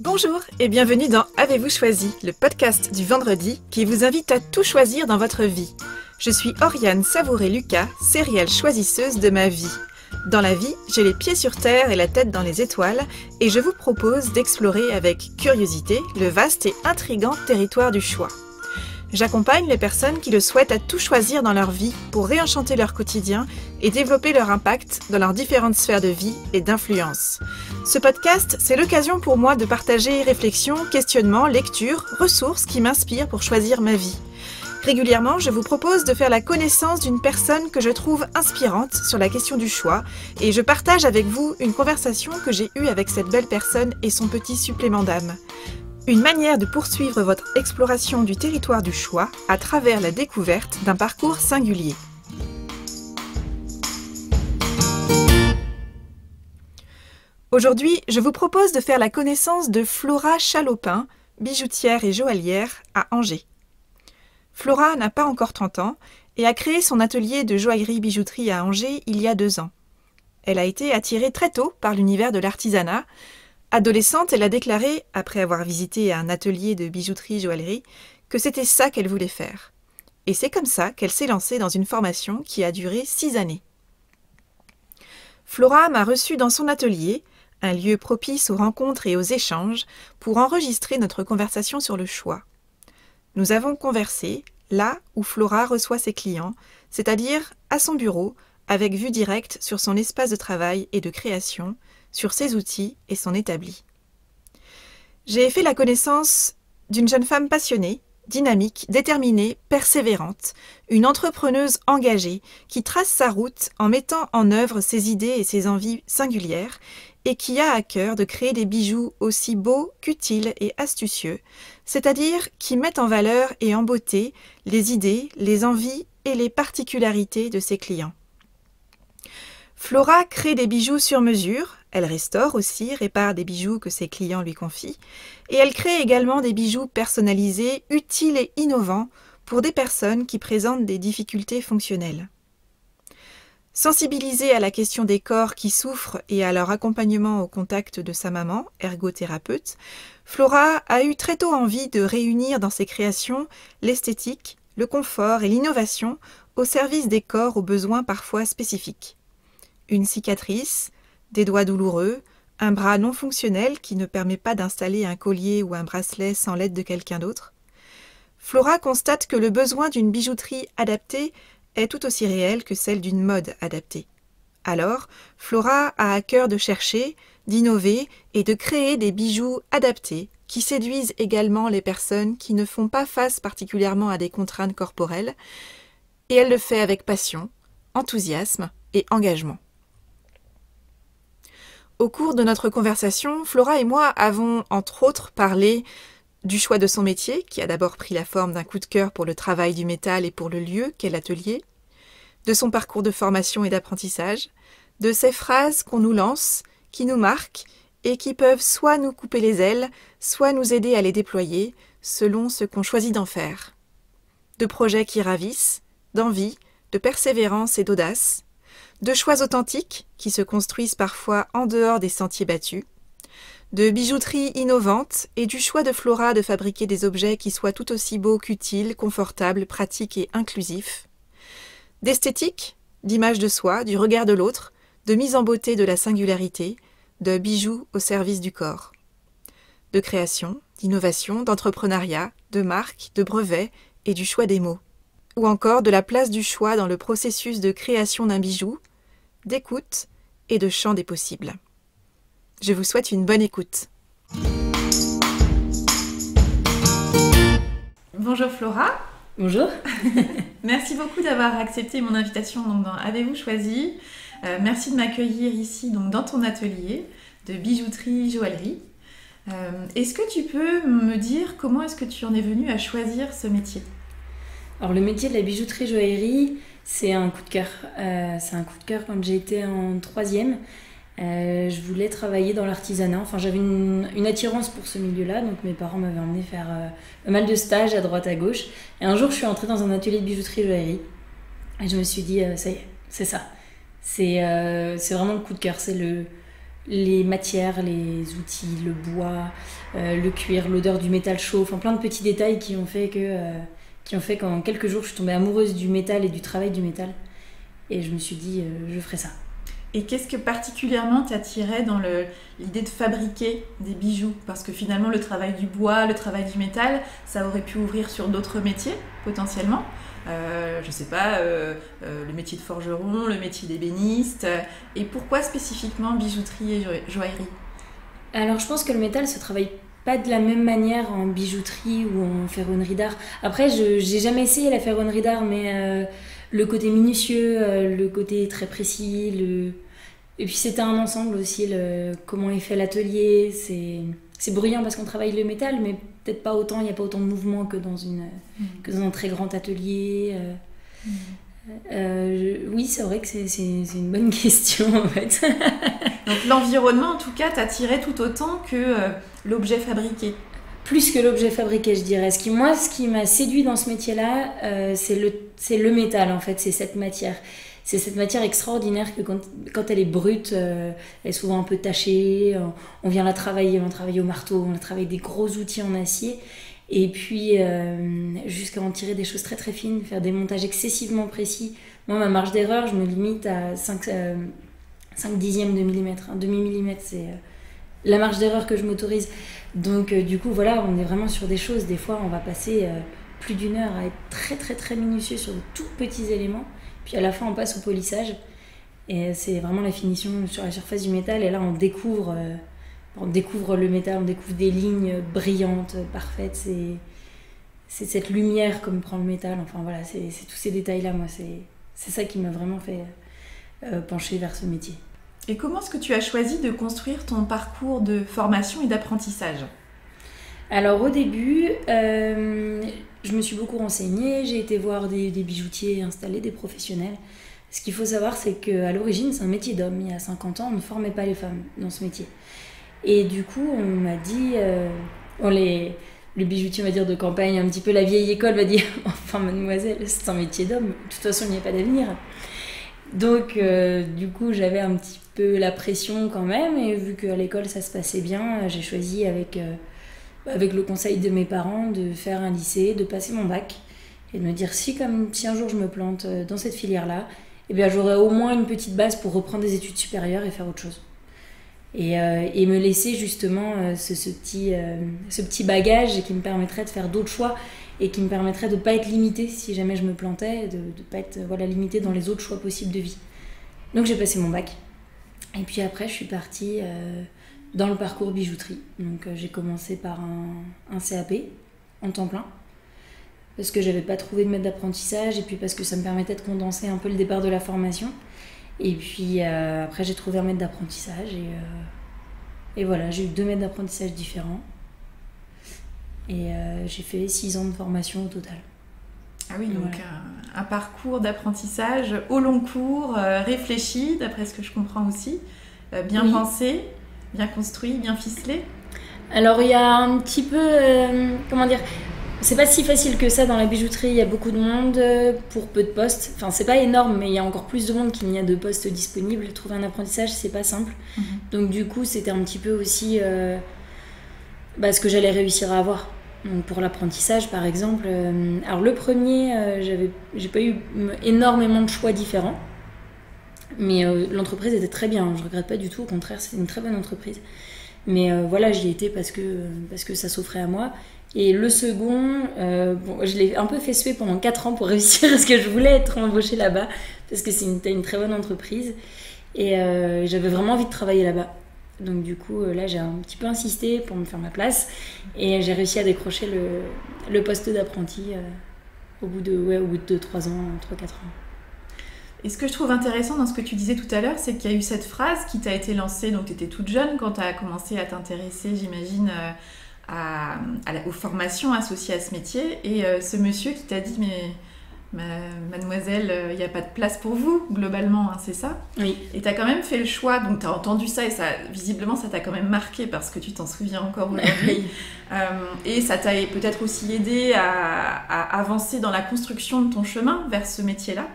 Bonjour et bienvenue dans Avez-vous choisi, le podcast du vendredi qui vous invite à tout choisir dans votre vie. Je suis Oriane Savouré-Lucas, céréale choisisseuse de ma vie. Dans la vie, j'ai les pieds sur terre et la tête dans les étoiles et je vous propose d'explorer avec curiosité le vaste et intrigant territoire du choix. J'accompagne les personnes qui le souhaitent à tout choisir dans leur vie pour réenchanter leur quotidien et développer leur impact dans leurs différentes sphères de vie et d'influence. Ce podcast, c'est l'occasion pour moi de partager réflexions, questionnements, lectures, ressources qui m'inspirent pour choisir ma vie. Régulièrement, je vous propose de faire la connaissance d'une personne que je trouve inspirante sur la question du choix et je partage avec vous une conversation que j'ai eue avec cette belle personne et son petit supplément d'âme. Une manière de poursuivre votre exploration du territoire du choix à travers la découverte d'un parcours singulier. Aujourd'hui, je vous propose de faire la connaissance de Flora Chalopin, bijoutière et joaillière à Angers. Flora n'a pas encore 30 ans et a créé son atelier de joaillerie-bijouterie à Angers il y a 2 ans. Elle a été attirée très tôt par l'univers de l'artisanat. Adolescente, elle a déclaré, après avoir visité un atelier de bijouterie-joaillerie, que c'était ça qu'elle voulait faire. Et c'est comme ça qu'elle s'est lancée dans une formation qui a duré 6 années. Flora m'a reçue dans son atelier, un lieu propice aux rencontres et aux échanges, pour enregistrer notre conversation sur le choix. Nous avons conversé là où Flora reçoit ses clients, c'est-à-dire à son bureau, avec vue directe sur son espace de travail et de création, sur ses outils et son établi. J'ai fait la connaissance d'une jeune femme passionnée, dynamique, déterminée, persévérante, une entrepreneuse engagée qui trace sa route en mettant en œuvre ses idées et ses envies singulières et qui a à cœur de créer des bijoux aussi beaux qu'utiles et astucieux, c'est-à-dire qui mettent en valeur et en beauté les idées, les envies et les particularités de ses clients. Flora crée des bijoux sur mesure, elle restaure aussi, répare des bijoux que ses clients lui confient, et elle crée également des bijoux personnalisés, utiles et innovants pour des personnes qui présentent des difficultés fonctionnelles. Sensibilisée à la question des corps qui souffrent et à leur accompagnement au contact de sa maman, ergothérapeute, Flora a eu très tôt envie de réunir dans ses créations l'esthétique, le confort et l'innovation au service des corps aux besoins parfois spécifiques. Une cicatrice, des doigts douloureux, un bras non fonctionnel qui ne permet pas d'installer un collier ou un bracelet sans l'aide de quelqu'un d'autre. Flora constate que le besoin d'une bijouterie adaptée est tout aussi réel que celle d'une mode adaptée. Alors, Flora a à cœur de chercher, d'innover et de créer des bijoux adaptés qui séduisent également les personnes qui ne font pas face particulièrement à des contraintes corporelles, et elle le fait avec passion, enthousiasme et engagement. Au cours de notre conversation, Flora et moi avons, entre autres, parlé du choix de son métier, qui a d'abord pris la forme d'un coup de cœur pour le travail du métal et pour le lieu qu'est l'atelier, de son parcours de formation et d'apprentissage, de ces phrases qu'on nous lance, qui nous marquent et qui peuvent soit nous couper les ailes, soit nous aider à les déployer, selon ce qu'on choisit d'en faire. De projets qui ravissent, d'envie, de persévérance et d'audace, de choix authentiques qui se construisent parfois en dehors des sentiers battus, de bijouterie innovante et du choix de Flora de fabriquer des objets qui soient tout aussi beaux qu'utiles, confortables, pratiques et inclusifs, d'esthétique, d'image de soi, du regard de l'autre, de mise en beauté de la singularité, de bijoux au service du corps, de création, d'innovation, d'entrepreneuriat, de marque, de brevets et du choix des mots, ou encore de la place du choix dans le processus de création d'un bijou, d'écoute et de champ des possibles. Je vous souhaite une bonne écoute. Bonjour Flora. Bonjour. Merci beaucoup d'avoir accepté mon invitation dans Avez-vous choisi. Merci de m'accueillir ici dans ton atelier de bijouterie-joaillerie. Est-ce que tu peux me dire comment est-ce que tu en es venue à choisir ce métier ? Alors le métier de la bijouterie-joaillerie, c'est un coup de cœur. C'est un coup de cœur quand j'ai été en 3e. Je voulais travailler dans l'artisanat. Enfin, j'avais une attirance pour ce milieu-là, donc mes parents m'avaient emmené faire pas mal de stages à droite à gauche. Et un jour, je suis entrée dans un atelier de bijouterie-joaillerie. Et je me suis dit, ça y est, c'est ça. C'est vraiment le coup de cœur. C'est les matières, les outils, le bois, le cuir, l'odeur du métal chaud, enfin plein de petits détails qui ont fait qu'en quelques jours, je suis tombée amoureuse du métal et du travail du métal. Et je me suis dit, je ferai ça. Et qu'est-ce que particulièrement t'attirait dans l'idée de fabriquer des bijoux? Parce que finalement, le travail du bois, le travail du métal, ça aurait pu ouvrir sur d'autres métiers, potentiellement. Je sais pas, le métier de forgeron, le métier d'ébéniste. Et pourquoi spécifiquement bijouterie et joaillerie? Alors, je pense que le métal se travaille pas de la même manière en bijouterie ou en ferronnerie d'art. Après, j'ai jamais essayé la ferronnerie d'art, mais le côté minutieux, le côté très précis, et puis c'était un ensemble aussi, comment est fait l'atelier. C'est bruyant parce qu'on travaille le métal, mais peut-être pas autant, il n'y a pas autant de mouvement que dans un très grand atelier. Oui, c'est vrai que c'est une bonne question en fait. Donc l'environnement, en tout cas, t'attirait tout autant que l'objet fabriqué. Plus que l'objet fabriqué, je dirais. Ce qui m'a séduit dans ce métier-là, c'est le métal, en fait, c'est cette matière. C'est cette matière extraordinaire que quand elle est brute, elle est souvent un peu tachée. On vient la travailler, on travaille au marteau, on travaille des gros outils en acier. Et puis, jusqu'à en tirer des choses très très fines, faire des montages excessivement précis. Moi, ma marge d'erreur, je me limite à 5 dixièmes de millimètre. Un demi-millimètre, c'est la marge d'erreur que je m'autorise. Donc du coup voilà, on est vraiment sur des choses, des fois on va passer plus d'une heure à être très très très minutieux sur de tout petits éléments, puis à la fin on passe au polissage et c'est vraiment la finition sur la surface du métal, et là on découvre le métal, on découvre des lignes brillantes, parfaites, c'est cette lumière comme prend le métal, enfin voilà, c'est tous ces détails là, moi c'est ça qui m'a vraiment fait pencher vers ce métier. Et comment est-ce que tu as choisi de construire ton parcours de formation et d'apprentissage? Alors au début, je me suis beaucoup renseignée, j'ai été voir des bijoutiers installés, des professionnels. Ce qu'il faut savoir, c'est qu'à l'origine, c'est un métier d'homme. Il y a 50 ans, on ne formait pas les femmes dans ce métier. Et du coup, on m'a dit, le bijoutier, on va dire, de campagne, un petit peu la vieille école, va dire, enfin mademoiselle, c'est un métier d'homme, de toute façon, il n'y a pas d'avenir. Donc, du coup, j'avais un petit peu la pression quand même, et vu qu'à l'école ça se passait bien, j'ai choisi avec le conseil de mes parents de faire un lycée, de passer mon bac, et de me dire si un jour je me plante dans cette filière-là, eh bien j'aurai au moins une petite base pour reprendre des études supérieures et faire autre chose. Et me laisser justement ce petit bagage qui me permettrait de faire d'autres choix et qui me permettrait de ne pas être limitée si jamais je me plantais, de ne pas être limitée dans les autres choix possibles de vie. Donc j'ai passé mon bac. Et puis après, je suis partie dans le parcours bijouterie. Donc j'ai commencé par un CAP en temps plein, parce que j'avais pas trouvé de maître d'apprentissage, et puis parce que ça me permettait de condenser un peu le départ de la formation. Et puis après, j'ai trouvé un maître d'apprentissage, et voilà, j'ai eu 2 maîtres d'apprentissage différents. Et j'ai fait 6 ans de formation au total. Ah oui, donc voilà. un parcours d'apprentissage au long cours, réfléchi, d'après ce que je comprends aussi, bien Oui. pensé, bien construit, bien ficelé. Alors il y a un petit peu, comment dire, c'est pas si facile que ça dans la bijouterie, il y a beaucoup de monde pour peu de postes. Enfin, c'est pas énorme, mais il y a encore plus de monde qu'il n'y a de postes disponibles. Trouver un apprentissage, c'est pas simple. Donc du coup, c'était un petit peu aussi ce que j'allais réussir à avoir. Donc pour l'apprentissage, par exemple, alors le premier, j'ai pas eu énormément de choix différents, mais l'entreprise était très bien, je regrette pas du tout, au contraire, c'était une très bonne entreprise. Mais voilà, j'y étais parce que ça s'offrait à moi. Et le second, je l'ai un peu fait suer pendant 4 ans pour réussir, parce que je voulais être embauchée là-bas, parce que c'était une très bonne entreprise, et j'avais vraiment envie de travailler là-bas. Donc du coup, là, j'ai un petit peu insisté pour me faire ma place, et j'ai réussi à décrocher le poste d'apprenti au bout de 3 ans, 3-4 ans. Et ce que je trouve intéressant dans ce que tu disais tout à l'heure, c'est qu'il y a eu cette phrase qui t'a été lancée, donc tu étais toute jeune quand tu as commencé à t'intéresser, j'imagine, aux formations associées à ce métier, et ce monsieur qui t'a dit « mais mademoiselle, il n'y a pas de place pour vous, globalement, hein, c'est ça ?» Oui. Et tu as quand même fait le choix, donc tu as entendu ça, et visiblement ça t'a quand même marqué parce que tu t'en souviens encore aujourd'hui. Et ça t'a peut-être aussi aidé à avancer dans la construction de ton chemin vers ce métier-là.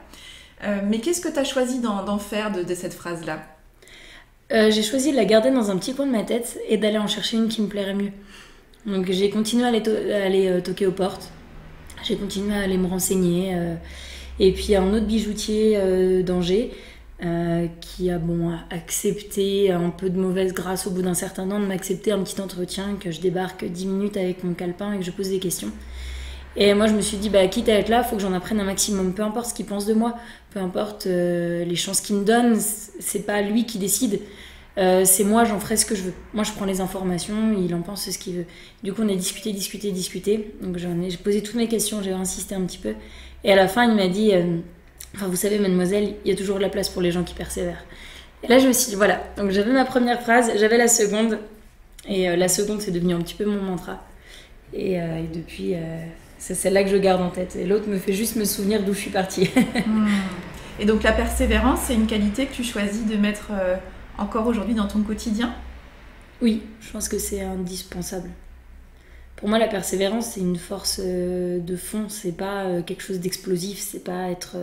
Mais qu'est-ce que tu as choisi d'en faire de cette phrase-là ? J'ai choisi de la garder dans un petit coin de ma tête et d'aller en chercher une qui me plairait mieux. Donc j'ai continué à aller toquer aux portes. J'ai continué à aller me renseigner. Et puis il y a un autre bijoutier d'Angers qui a accepté, un peu de mauvaise grâce au bout d'un certain temps, de m'accepter un petit entretien, que je débarque 10 minutes avec mon calepin et que je pose des questions. Et moi je me suis dit, quitte à être là, il faut que j'en apprenne un maximum, peu importe ce qu'il pense de moi, peu importe les chances qu'il me donne, c'est pas lui qui décide. C'est moi, j'en ferai ce que je veux. Moi, je prends les informations, il en pense ce qu'il veut. Du coup, on a discuté. Donc, j'ai posé toutes mes questions, j'ai insisté un petit peu. Et à la fin, il m'a dit vous savez, mademoiselle, il y a toujours de la place pour les gens qui persévèrent. Et là, je me suis dit, voilà. Donc, j'avais ma première phrase, j'avais la seconde. Et la seconde, c'est devenu un petit peu mon mantra. Et depuis, c'est celle-là que je garde en tête. Et l'autre me fait juste me souvenir d'où je suis partie. Et donc, la persévérance, c'est une qualité que tu choisis de mettre encore aujourd'hui dans ton quotidien ? Oui, je pense que c'est indispensable. Pour moi, la persévérance, c'est une force de fond. C'est pas quelque chose d'explosif. C'est pas être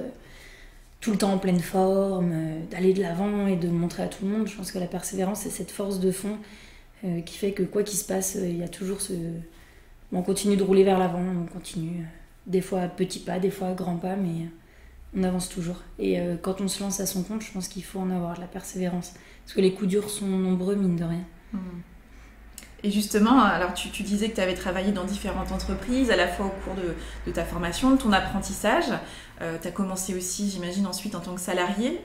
tout le temps en pleine forme, d'aller de l'avant et de montrer à tout le monde. Je pense que la persévérance, c'est cette force de fond qui fait que quoi qu'il se passe, il y a toujours ce... On continue de rouler vers l'avant, on continue. Des fois à petits pas, des fois à grands pas, mais on avance toujours. Et quand on se lance à son compte, je pense qu'il faut en avoir de la persévérance. Parce que les coups durs sont nombreux, mine de rien. Et justement, alors tu disais que tu avais travaillé dans différentes entreprises, à la fois au cours de ta formation, de ton apprentissage. Tu as commencé aussi, j'imagine, ensuite en tant que salarié.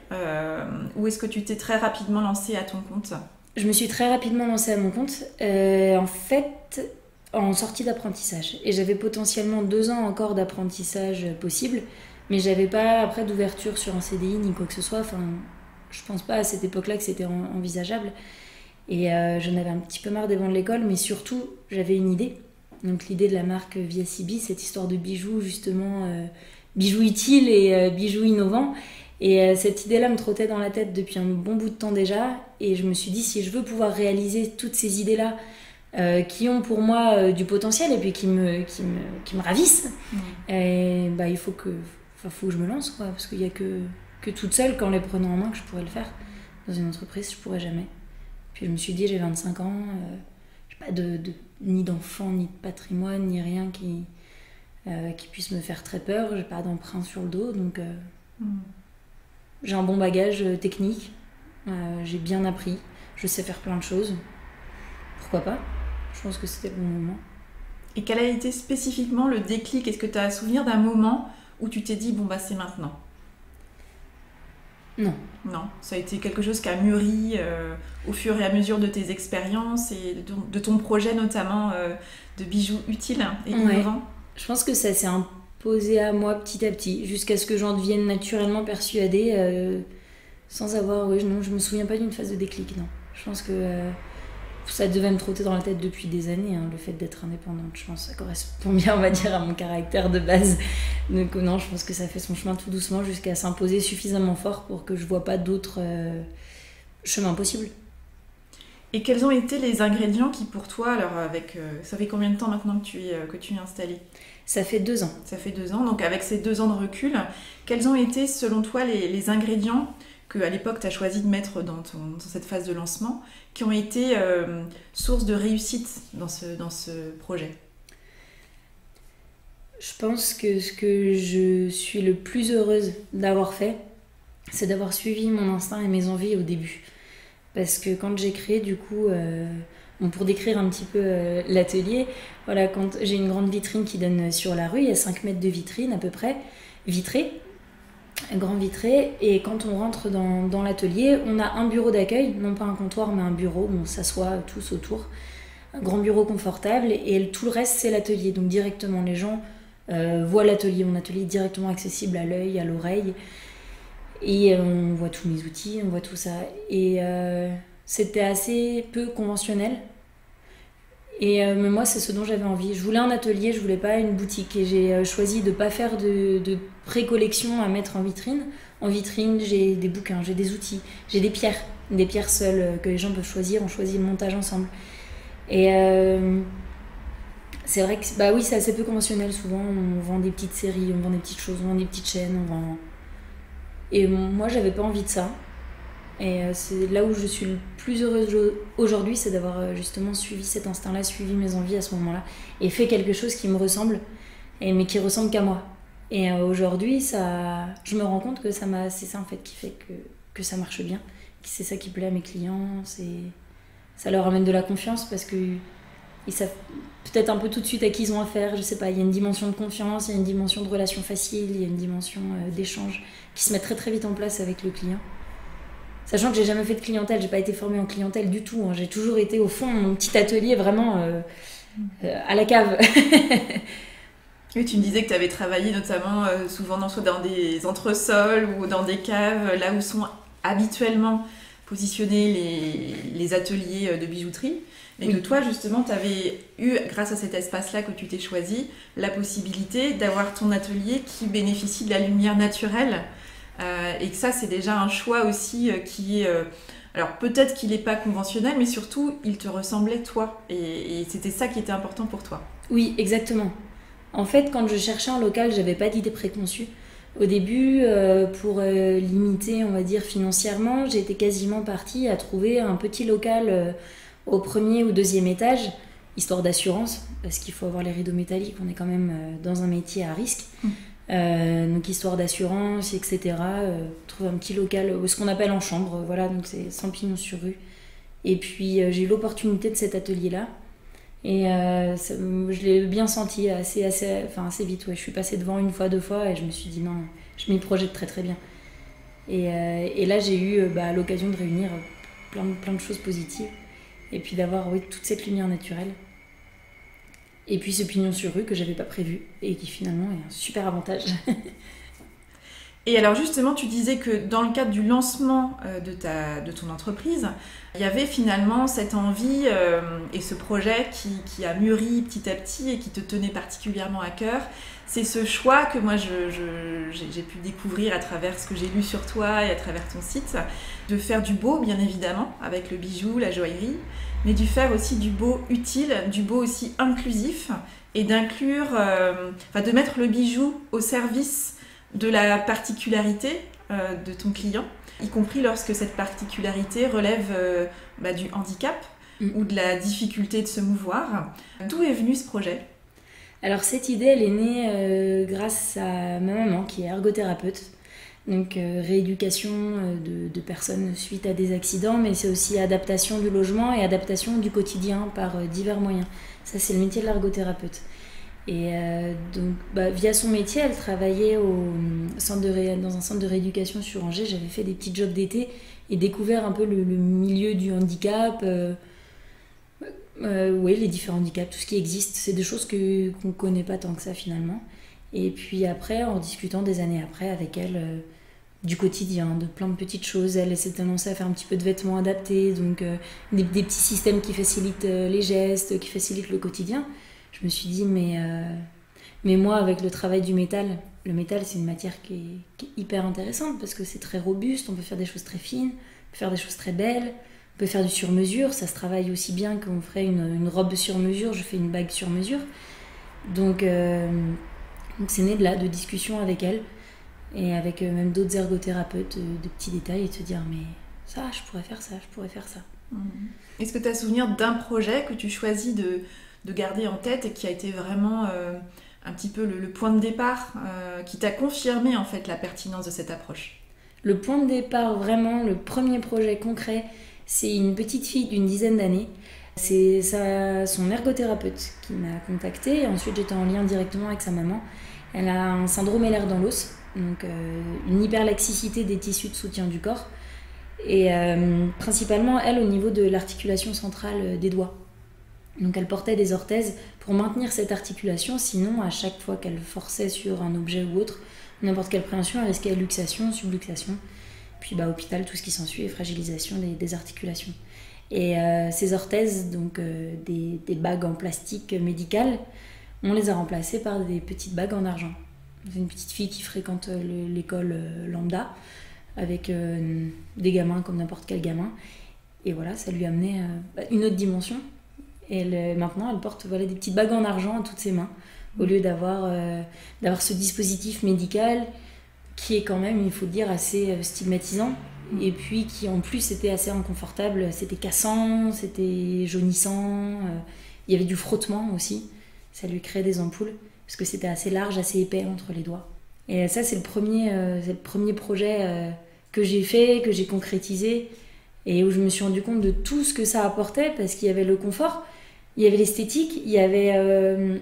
Où est-ce que tu t'es très rapidement lancée à ton compte ? Je me suis très rapidement lancée à mon compte. En fait, en sortie d'apprentissage. Et j'avais potentiellement 2 ans encore d'apprentissage possible. Mais j'avais pas après d'ouverture sur un CDI ni quoi que ce soit. Enfin, je pense pas à cette époque-là que c'était envisageable. Et j'en avais un petit peu marre des bancs de l'école, mais surtout, j'avais une idée. Donc l'idée de la marque Via Sibi, cette histoire de bijoux, justement, bijoux utiles et bijoux innovants. Et cette idée-là me trottait dans la tête depuis un bon bout de temps déjà. Et je me suis dit, si je veux pouvoir réaliser toutes ces idées-là, qui ont pour moi du potentiel et puis qui me ravissent, et, il faut que je me lance, quoi, parce qu'il n'y a que toute seule, qu'en les prenant en main, que je pourrais le faire. Dans une entreprise, je pourrais jamais. Puis je me suis dit, j'ai 25 ans, j'ai pas ni d'enfant, ni de patrimoine, ni rien qui puisse me faire très peur. J'ai pas d'emprunt sur le dos, donc j'ai un bon bagage technique. J'ai bien appris, je sais faire plein de choses. Pourquoi pas ? Je pense que c'était le bon moment. Et quel a été spécifiquement le déclic ? Est-ce que tu as un souvenir d'un moment où tu t'es dit, c'est maintenant ? Non, ça a été quelque chose qui a mûri au fur et à mesure de tes expériences et de ton projet notamment de bijoux utiles et innovants. Je pense que ça s'est imposé à moi petit à petit, jusqu'à ce que j'en devienne naturellement persuadée, sans avoir... non, je me souviens pas d'une phase de déclic, non. Je pense que ça devait me trotter dans la tête depuis des années, le fait d'être indépendante. Je pense que ça correspond bien, on va dire, à mon caractère de base. Donc non, je pense que ça fait son chemin tout doucement jusqu'à s'imposer suffisamment fort pour que je vois pas d'autres chemins possibles. Et quels ont été les ingrédients qui, pour toi, alors ça fait combien de temps maintenant que tu es installée ? Ça fait 2 ans. Ça fait 2 ans, donc avec ces 2 ans de recul, quels ont été, selon toi, les ingrédients qu'à l'époque tu as choisi de mettre dans cette phase de lancement, qui ont été source de réussite dans ce projet ? Je pense que ce que je suis le plus heureuse d'avoir fait, c'est d'avoir suivi mon instinct et mes envies au début. Parce que quand j'ai créé, du coup, pour décrire un petit peu l'atelier, voilà, quand j'ai une grande vitrine qui donne sur la rue, il y a 5 mètres de vitrine à peu près, vitrée, un grand vitré, et quand on rentre dans l'atelier, on a un bureau d'accueil, non pas un comptoir mais un bureau où on s'assoit tous autour, un grand bureau confortable, et tout le reste c'est l'atelier, donc directement les gens voient l'atelier, mon atelier est directement accessible à l'œil, à l'oreille, et on voit tous mes outils, on voit tout ça, et c'était assez peu conventionnel. Et moi, c'est ce dont j'avais envie. Je voulais un atelier, je voulais pas une boutique. Et j'ai choisi de pas faire de pré-collection à mettre en vitrine. En vitrine, j'ai des bouquins, j'ai des outils, j'ai des pierres seules que les gens peuvent choisir. On choisit le montage ensemble. Et c'est vrai que oui, c'est assez peu conventionnel. Souvent, on vend des petites séries, on vend des petites choses, on vend des petites chaînes, Et moi, j'avais pas envie de ça. Et c'est là où je suis le plus heureuse aujourd'hui, c'est d'avoir justement suivi cet instinct-là, suivi mes envies à ce moment-là, et fait quelque chose qui me ressemble, mais qui ressemble qu'à moi. Et aujourd'hui, je me rends compte que c'est ça en fait qui fait que ça marche bien, que c'est ça qui plaît à mes clients, ça leur amène de la confiance parce que ils savent peut-être un peu tout de suite à qui ils ont affaire, je sais pas, il y a une dimension de confiance, il y a une dimension de relation facile, il y a une dimension d'échange qui se met très très vite en place avec le client. Sachant que j'ai jamais fait de clientèle, j'ai pas été formée en clientèle du tout, hein. J'ai toujours été au fond, mon petit atelier vraiment à la cave. Oui, tu me disais que tu avais travaillé notamment souvent soit dans des entresols ou dans des caves, là où sont habituellement positionnés les ateliers de bijouterie. Et que toi, justement, tu avais eu, grâce à cet espace-là que tu t'es choisi, la possibilité d'avoir ton atelier qui bénéficie de la lumière naturelle. Et que ça, c'est déjà un choix aussi qui est... alors peut-être qu'il n'est pas conventionnel, mais surtout, il te ressemblait toi. Et c'était ça qui était important pour toi. Oui, exactement. En fait, quand je cherchais un local, j'avais pas d'idée préconçue. Au début, pour limiter, on va dire, financièrement, j'étais quasiment partie à trouver un petit local au premier ou deuxième étage, histoire d'assurance, parce qu'il faut avoir les rideaux métalliques, on est quand même dans un métier à risque. Donc histoire d'assurance, etc. Trouver un petit local, ce qu'on appelle en chambre, voilà, donc c'est 100 pignons sur rue. Et puis j'ai eu l'opportunité de cet atelier-là. Et je l'ai bien senti assez vite. Ouais. Je suis passée devant une fois, deux fois et je me suis dit non, je m'y projette très très bien. Et là j'ai eu l'occasion de réunir plein de choses positives. Et puis d'avoir toute cette lumière naturelle. Et puis ce pignon sur rue que j'avais pas prévu et qui finalement est un super avantage. Et alors justement, tu disais que dans le cadre du lancement de ton entreprise, il y avait finalement cette envie et ce projet qui a mûri petit à petit et qui te tenait particulièrement à cœur. C'est ce choix que moi j'ai pu découvrir à travers ce que j'ai lu sur toi et à travers ton site, de faire du beau bien évidemment avec le bijou, la joaillerie, mais de faire aussi du beau utile, du beau aussi inclusif et d'inclure, de mettre le bijou au service de la particularité de ton client, y compris lorsque cette particularité relève du handicap ou de la difficulté de se mouvoir. D'où est venu ce projet ? Alors cette idée, elle est née grâce à ma maman qui est ergothérapeute. Donc rééducation de personnes suite à des accidents, mais c'est aussi adaptation du logement et adaptation du quotidien par divers moyens. Ça, c'est le métier de l'ergothérapeute. Et via son métier, elle travaillait dans un centre de rééducation sur Angers. J'avais fait des petits jobs d'été et découvert un peu le milieu du handicap, les différents handicaps, tout ce qui existe. C'est des choses qu'on ne connaît pas tant que ça finalement. Et puis après, en discutant des années après avec elle du quotidien, de plein de petites choses, elle s'est annoncée à faire un petit peu de vêtements adaptés, donc des petits systèmes qui facilitent les gestes, qui facilitent le quotidien. Je me suis dit, mais moi, avec le travail du métal, le métal, c'est une matière qui est hyper intéressante parce que c'est très robuste, on peut faire des choses très fines, on peut faire des choses très belles, on peut faire du sur-mesure, ça se travaille aussi bien qu'on ferait une robe sur mesure, je fais une bague sur mesure. Donc c'est né de là, de discussions avec elle et avec même d'autres ergothérapeutes, de petits détails et de se dire, mais ça, je pourrais faire ça, je pourrais faire ça. Est-ce que tu as souvenir d'un projet que tu choisis de garder en tête et qui a été vraiment un petit peu le point de départ qui t'a confirmé en fait la pertinence de cette approche? Le point de départ, vraiment, le premier projet concret, c'est une petite fille d'une dizaine d'années. C'est son ergothérapeute qui m'a contactée et ensuite j'étais en lien directement avec sa maman. Elle a un syndrome Ehlers Danlos, donc une hyperlaxicité des tissus de soutien du corps et principalement elle au niveau de l'articulation centrale des doigts. Donc elle portait des orthèses pour maintenir cette articulation, sinon à chaque fois qu'elle forçait sur un objet ou autre, n'importe quelle préhension, elle risquait luxation, subluxation, puis hôpital, tout ce qui s'ensuit, et fragilisation des articulations. Et ces orthèses, donc des bagues en plastique médical, on les a remplacées par des petites bagues en argent. C'est une petite fille qui fréquente l'école lambda, avec des gamins comme n'importe quel gamin. Et voilà, ça lui a amené une autre dimension. Et maintenant, elle porte des petites bagues en argent à toutes ses mains, au lieu d'avoir ce dispositif médical qui est quand même, il faut le dire, assez stigmatisant. et puis qui en plus était assez inconfortable. C'était cassant, c'était jaunissant, il y avait du frottement aussi, ça lui créait des ampoules parce que c'était assez large, assez épais entre les doigts. Et ça c'est le premier projet que j'ai fait, que j'ai concrétisé et où je me suis rendu compte de tout ce que ça apportait parce qu'il y avait le confort, il y avait l'esthétique, il y avait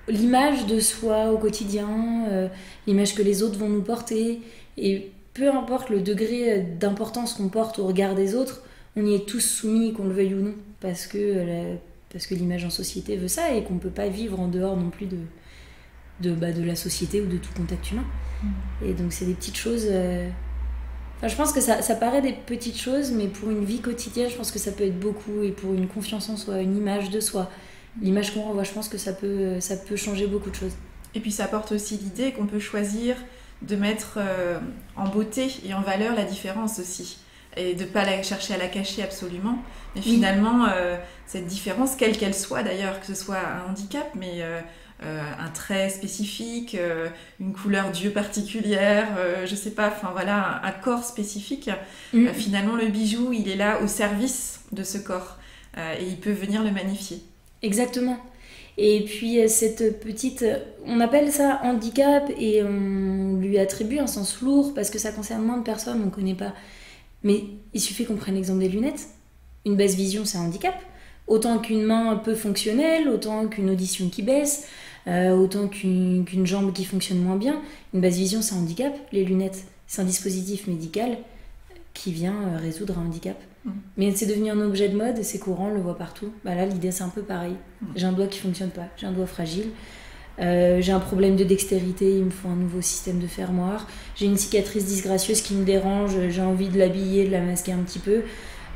l'image de soi au quotidien, l'image que les autres vont nous porter. Et peu importe le degré d'importance qu'on porte au regard des autres, on y est tous soumis, qu'on le veuille ou non, parce que l'image en société veut ça et qu'on ne peut pas vivre en dehors non plus de la société ou de tout contact humain. Et donc c'est des petites choses... Enfin, je pense que ça paraît des petites choses, mais pour une vie quotidienne, je pense que ça peut être beaucoup. Et pour une confiance en soi, une image de soi, l'image qu'on renvoie, je pense que ça peut changer beaucoup de choses. Et puis ça apporte aussi l'idée qu'on peut choisir de mettre en beauté et en valeur la différence aussi. Et de ne pas chercher à la cacher absolument. Mais finalement, cette différence, quelle qu'elle soit d'ailleurs, que ce soit un handicap, mais un trait spécifique, une couleur d'yeux particulière, je sais pas, enfin voilà, un corps spécifique. Finalement, le bijou, il est là au service de ce corps et il peut venir le magnifier. Exactement. Et puis cette petite, on appelle ça handicap et on lui attribue un sens lourd parce que ça concerne moins de personnes, on ne connaît pas. Mais il suffit qu'on prenne l'exemple des lunettes. Une baisse vision, c'est un handicap. Autant qu'une main peu fonctionnelle, autant qu'une audition qui baisse, autant qu'une jambe qui fonctionne moins bien. Une basse vision, c'est un handicap. Les lunettes, c'est un dispositif médical qui vient résoudre un handicap. Mais c'est devenu un objet de mode, c'est courant, on le voit partout. Bah là, l'idée, c'est un peu pareil. J'ai un doigt qui fonctionne pas, j'ai un doigt fragile. J'ai un problème de dextérité, il me faut un nouveau système de fermoir. J'ai une cicatrice disgracieuse qui me dérange, j'ai envie de l'habiller, de la masquer un petit peu.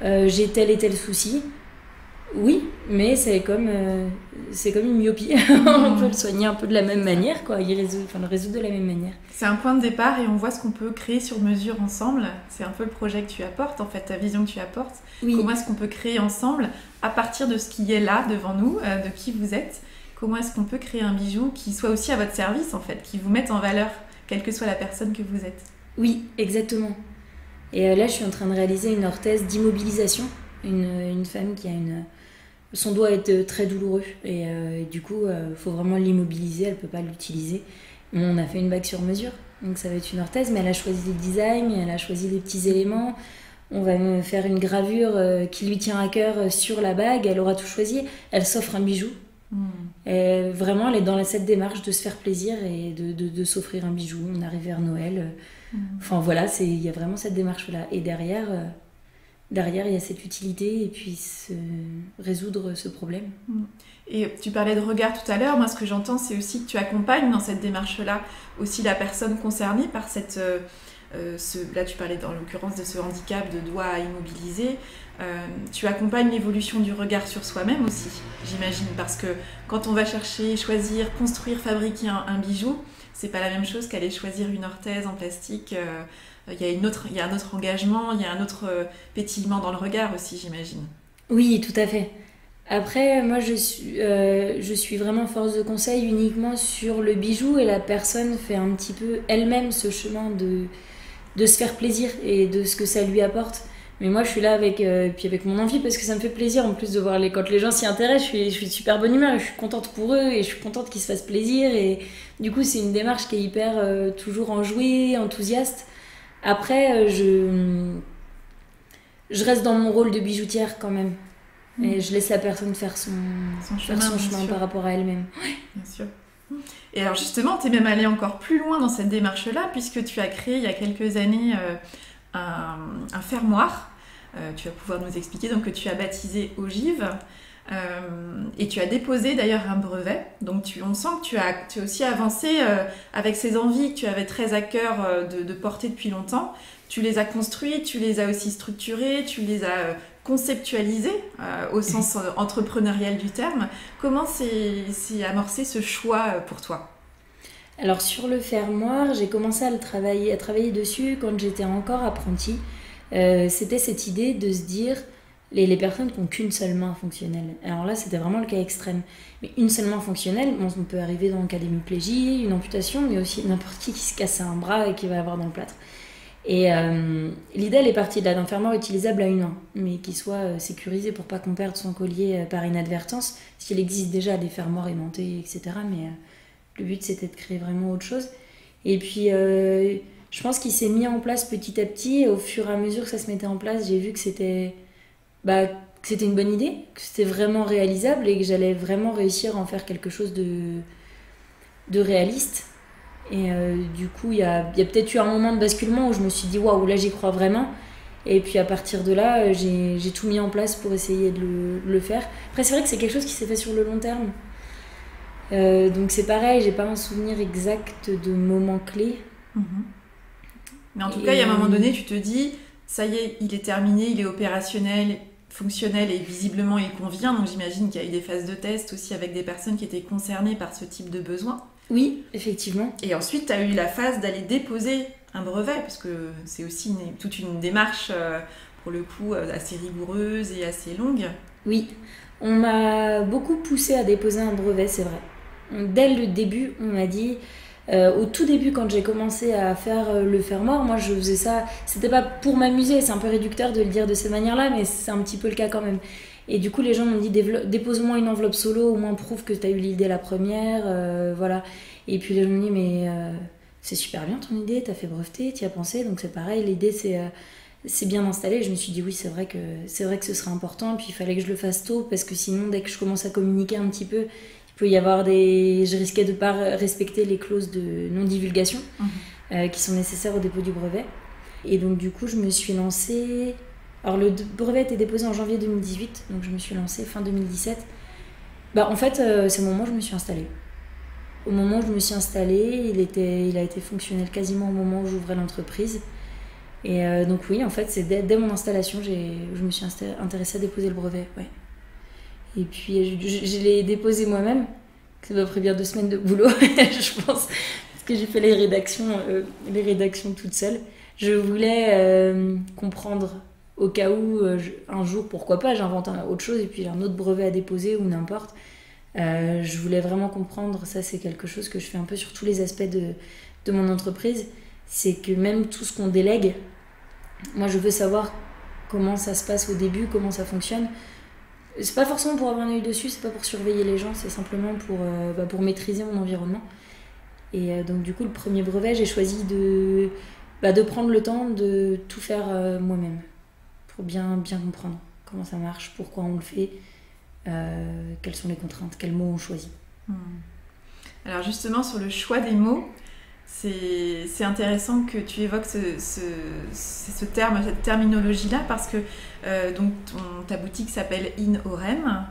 J'ai tel et tel souci. Oui, mais c'est comme une myopie. On peut le soigner un peu de la même manière, quoi. Le résoudre de la même manière. C'est un point de départ et on voit ce qu'on peut créer sur mesure ensemble. C'est un peu le projet que tu apportes, en fait, ta vision que tu apportes. Oui. Comment est-ce qu'on peut créer ensemble à partir de ce qui est là devant nous, de qui vous êtes? Comment est-ce qu'on peut créer un bijou qui soit aussi à votre service, en fait, qui vous mette en valeur, quelle que soit la personne que vous êtes? Oui, exactement. Et là, je suis en train de réaliser une orthèse d'immobilisation. Une femme qui a son doigt est très douloureux et du coup, faut vraiment l'immobiliser, elle peut pas l'utiliser. On a fait une bague sur mesure, donc ça va être une orthèse, mais elle a choisi des designs, elle a choisi des petits éléments. On va me faire une gravure qui lui tient à cœur sur la bague, elle aura tout choisi, elle s'offre un bijou. Et vraiment, elle est dans cette démarche de se faire plaisir et de s'offrir un bijou. On arrive vers Noël. Enfin voilà, il y a vraiment cette démarche-là. Et derrière, il y a cette utilité et puis résoudre ce problème. Et tu parlais de regard tout à l'heure. Moi, ce que j'entends, c'est aussi que tu accompagnes dans cette démarche-là aussi la personne concernée par cette... là, tu parlais dans l'occurrence de ce handicap de doigt immobilisé. Tu accompagnes l'évolution du regard sur soi-même aussi, j'imagine, parce que quand on va chercher, choisir, construire, fabriquer un bijou, c'est pas la même chose qu'aller choisir une orthèse en plastique. Il y a un autre engagement, il y a un autre pétillement dans le regard aussi, j'imagine. Oui, tout à fait. Après, moi, je suis vraiment force de conseil uniquement sur le bijou et la personne fait un petit peu elle-même ce chemin de se faire plaisir et de ce que ça lui apporte. Mais moi, je suis là avec mon envie parce que ça me fait plaisir en plus de voir quand les gens s'y intéressent. Je suis de super bonne humeur, je suis contente pour eux et je suis contente qu'ils se fassent plaisir. Et du coup, c'est une démarche qui est hyper toujours enjouée, enthousiaste. Après, je reste dans mon rôle de bijoutière quand même. Et je laisse la personne faire son chemin par rapport à elle-même. Ouais. Bien sûr. Et alors justement, tu es même allée encore plus loin dans cette démarche-là puisque tu as créé il y a quelques années un fermoir. Tu vas pouvoir nous expliquer donc, que tu as baptisé Ogive et tu as déposé d'ailleurs un brevet. Donc on sent que tu as aussi avancé avec ces envies que tu avais très à cœur de porter depuis longtemps. Tu les as construites, tu les as aussi structurées, tu les as conceptualisées au sens entrepreneurial du terme. Comment s'est amorcé ce choix pour toi ? Alors sur le fermoir, j'ai commencé à travailler dessus quand j'étais encore apprentie. C'était cette idée de se dire les personnes qui n'ont qu'une seule main fonctionnelle. Alors là, c'était vraiment le cas extrême. Mais une seule main fonctionnelle, on peut arriver dans le cas d'hémiplégie, une amputation, mais aussi n'importe qui se casse un bras et qui va avoir dans le plâtre. Et l'idée, elle est partie de là, d'un fermoir utilisable à une main, mais qui soit sécurisé pour pas qu'on perde son collier par inadvertance, parce qu'il existe déjà des fermoirs aimantés, etc. Mais le but, c'était de créer vraiment autre chose. Et puis, je pense qu'il s'est mis en place petit à petit, et au fur et à mesure que ça se mettait en place, j'ai vu que c'était une bonne idée, que c'était vraiment réalisable, et que j'allais vraiment réussir à en faire quelque chose de réaliste. Et du coup, il y a peut-être eu un moment de basculement où je me suis dit waouh, là j'y crois vraiment. Et puis à partir de là, j'ai tout mis en place pour essayer de le faire. Après, c'est vrai que c'est quelque chose qui s'est fait sur le long terme. Donc c'est pareil, j'ai pas un souvenir exact de moments clés. Mais en tout cas, il y a un moment donné, tu te dis ça y est, il est terminé, il est opérationnel, fonctionnel et visiblement il convient. Donc j'imagine qu'il y a eu des phases de test aussi avec des personnes qui étaient concernées par ce type de besoin. Oui, effectivement. Et ensuite, tu as eu la phase d'aller déposer un brevet, parce que c'est aussi toute une démarche, pour le coup, assez rigoureuse et assez longue. Oui, on m'a beaucoup poussé à déposer un brevet, c'est vrai. Dès le début, on m'a dit... au tout début, quand j'ai commencé à faire le fermoir, moi je faisais ça, c'était pas pour m'amuser, c'est un peu réducteur de le dire de cette manière-là, mais c'est un petit peu le cas quand même. Et du coup, les gens m'ont dit dépose-moi une enveloppe solo, au moins prouve que tu as eu l'idée la première, voilà. Et puis les gens m'ont dit mais c'est super bien ton idée, t'as fait breveter, t'y as pensé, donc c'est pareil, l'idée c'est bien installé. Et je me suis dit oui, c'est vrai que ce serait important, et puis il fallait que je le fasse tôt, parce que sinon, dès que je commence à communiquer un petit peu, il peut y avoir je risquais de ne pas respecter les clauses de non-divulgation qui sont nécessaires au dépôt du brevet. Et donc du coup, je me suis lancée... Alors le brevet a été déposé en janvier 2018, donc je me suis lancée fin 2017. En fait, c'est au moment où je me suis installée. Au moment où je me suis installée, il a été fonctionnel quasiment au moment où j'ouvrais l'entreprise. Et donc oui, en fait, c'est dès mon installation, je me suis intéressée à déposer le brevet, ouais. Et puis je l'ai déposé moi-même. Ça m'a pris bien 2 semaines de boulot, je pense, parce que j'ai fait les rédactions toute seule. Je voulais comprendre au cas où un jour, pourquoi pas, j'invente autre chose et puis j'ai un autre brevet à déposer ou n'importe. Je voulais vraiment comprendre, ça c'est quelque chose que je fais un peu sur tous les aspects de mon entreprise, c'est que même tout ce qu'on délègue, moi je veux savoir comment ça se passe au début, comment ça fonctionne. C'est pas forcément pour avoir un œil dessus, c'est pas pour surveiller les gens, c'est simplement pour maîtriser mon environnement. Et donc du coup, le premier brevet, j'ai choisi de prendre le temps de tout faire moi-même, pour bien comprendre comment ça marche, pourquoi on le fait, quelles sont les contraintes, quels mots on choisit. Alors justement, sur le choix des mots, c'est intéressant que tu évoques ce terme, cette terminologie-là, parce que donc ta boutique s'appelle In Orem.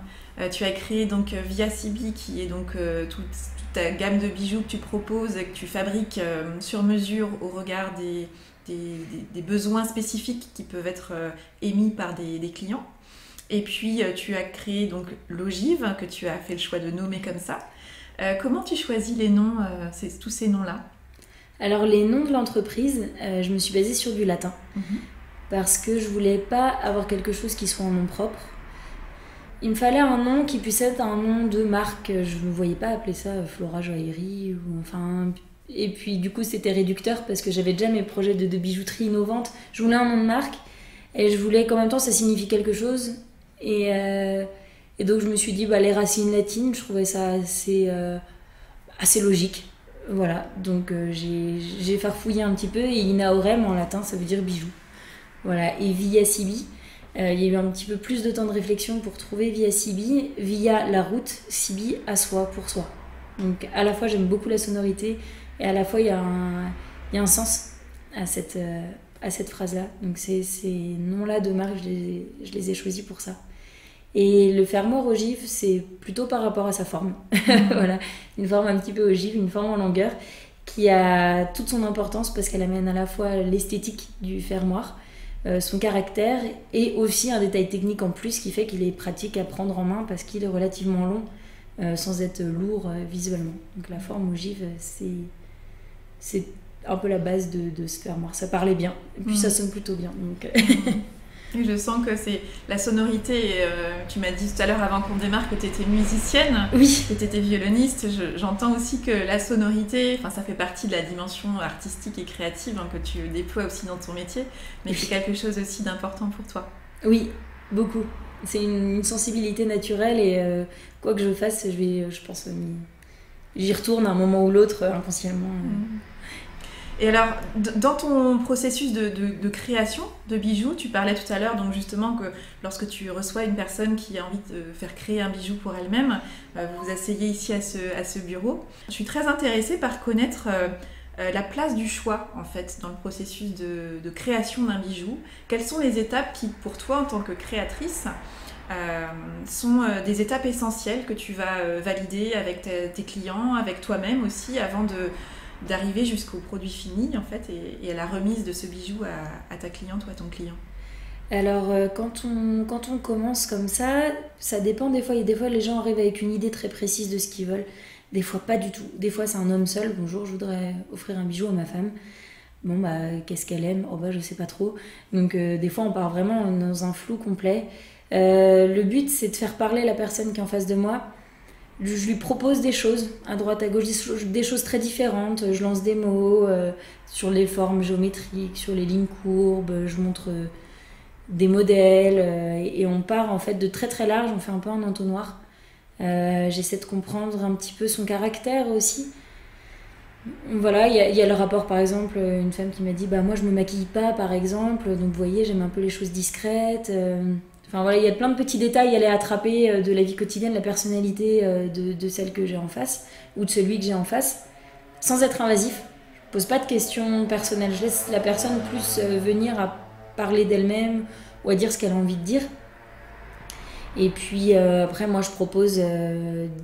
Tu as créé donc Via Sibi, qui est donc toute ta gamme de bijoux que tu proposes et que tu fabriques sur mesure au regard des besoins spécifiques qui peuvent être émis par des clients. Et puis tu as créé donc l'Ogive, que tu as fait le choix de nommer comme ça. Comment tu choisis les noms, tous ces noms-là ? Alors les noms de l'entreprise, je me suis basée sur du latin, parce que je voulais pas avoir quelque chose qui soit un nom propre. Il me fallait un nom qui puisse être un nom de marque. Je ne me voyais pas appeler ça Flora Joaillerie, et puis du coup c'était réducteur parce que j'avais déjà mes projets de bijouterie innovante. Je voulais un nom de marque et je voulais qu'en même temps ça signifie quelque chose. Et donc je me suis dit les racines latines, je trouvais ça assez logique. Voilà, donc j'ai farfouillé un petit peu, et In Orem en latin ça veut dire bijou. Voilà, et Via Sibi, il y a eu un petit peu plus de temps de réflexion pour trouver Via Sibi, via la route, Sibi à soi, pour soi. Donc à la fois j'aime beaucoup la sonorité, et à la fois il y a un sens à cette phrase-là. Donc ces noms-là de marque, je les ai choisis pour ça. Et le fermoir ogive, c'est plutôt par rapport à sa forme. Voilà, une forme un petit peu ogive, une forme en longueur, qui a toute son importance parce qu'elle amène à la fois l'esthétique du fermoir, son caractère, et aussi un détail technique en plus qui fait qu'il est pratique à prendre en main parce qu'il est relativement long sans être lourd visuellement. Donc la forme ogive, c'est un peu la base de ce fermoir. Ça parlait bien, et puis ça sonne plutôt bien. Donc Oui, je sens que c'est la sonorité. Tu m'as dit tout à l'heure avant qu'on démarre que tu étais musicienne, Oui. que tu étais violoniste. J'entends aussi que la sonorité, ça fait partie de la dimension artistique et créative que tu déploies aussi dans ton métier, mais c'est quelque chose aussi d'important pour toi. Oui, beaucoup. C'est une sensibilité naturelle et quoi que je fasse, je pense, j'y retourne à un moment ou l'autre inconsciemment. Et alors, dans ton processus de création de bijoux, tu parlais tout à l'heure donc justement que lorsque tu reçois une personne qui a envie de faire créer un bijou pour elle-même, vous vous asseyez ici à ce bureau. Je suis très intéressée par connaître la place du choix en fait dans le processus de création d'un bijou. Quelles sont les étapes qui, pour toi en tant que créatrice, sont des étapes essentielles que tu vas valider avec tes clients, avec toi-même aussi, avant d'arriver jusqu'au produit fini en fait et à la remise de ce bijou à ta cliente ou à ton client? Alors quand on commence comme ça dépend des fois. Des fois les gens arrivent avec une idée très précise de ce qu'ils veulent, des fois pas du tout. Des fois c'est un homme seul, bonjour, je voudrais offrir un bijou à ma femme. Bon qu'est-ce qu'elle aime? Oh je sais pas trop. Donc des fois on part vraiment dans un flou complet. Le but c'est de faire parler la personne qui est en face de moi. Je lui propose des choses à droite à gauche, des choses très différentes. Je lance des mots sur les formes géométriques, sur les lignes courbes, je montre des modèles et on part en fait de très très large, on fait un peu un entonnoir. J'essaie de comprendre un petit peu son caractère aussi. Voilà, il y a le rapport par exemple, une femme qui m'a dit moi je me maquille pas par exemple, donc vous voyez j'aime un peu les choses discrètes. Enfin voilà, il y a plein de petits détails à aller attraper de la vie quotidienne, la personnalité de celle que j'ai en face ou de celui que j'ai en face, sans être invasif. Je pose pas de questions personnelles, je laisse la personne plus venir à parler d'elle-même ou à dire ce qu'elle a envie de dire. Et puis après moi je propose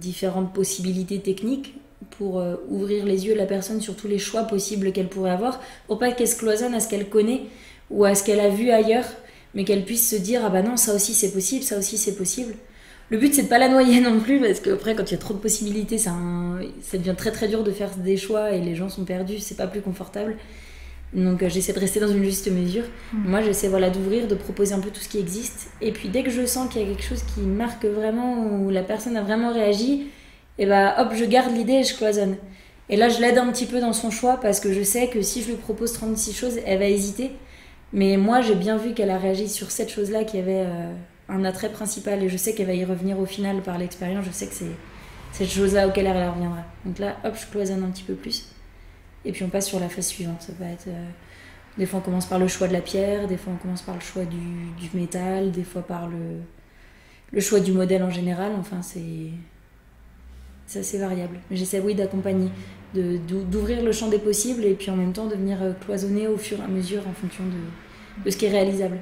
différentes possibilités techniques pour ouvrir les yeux de la personne sur tous les choix possibles qu'elle pourrait avoir, pour pas qu'elle se cloisonne à ce qu'elle connaît ou à ce qu'elle a vu ailleurs, mais qu'elle puisse se dire non, ça aussi c'est possible, ça aussi c'est possible. Le but c'est de pas la noyer non plus, parce qu'après quand il y a trop de possibilités ça devient très très dur de faire des choix et les gens sont perdus, c'est pas plus confortable. Donc j'essaie de rester dans une juste mesure. Moi j'essaie d'ouvrir, de proposer un peu tout ce qui existe, et puis dès que je sens qu'il y a quelque chose qui marque vraiment, où la personne a vraiment réagi, et hop, je garde l'idée et je cloisonne. Et là je l'aide un petit peu dans son choix, parce que je sais que si je lui propose 36 choses, elle va hésiter. Mais moi, j'ai bien vu qu'elle a réagi sur cette chose-là qui avait un attrait principal, et je sais qu'elle va y revenir au final par l'expérience. Je sais que c'est cette chose-là auquel elle reviendra. Donc là, hop, je cloisonne un petit peu plus. Et puis on passe sur la phase suivante. Ça va être... des fois, on commence par le choix de la pierre, des fois, on commence par le choix du métal, des fois par le choix du modèle en général. Enfin, c'est assez variable. Mais j'essaie, d'accompagner, d'ouvrir le champ des possibles et puis en même temps de venir cloisonner au fur et à mesure en fonction de ce qui est réalisable.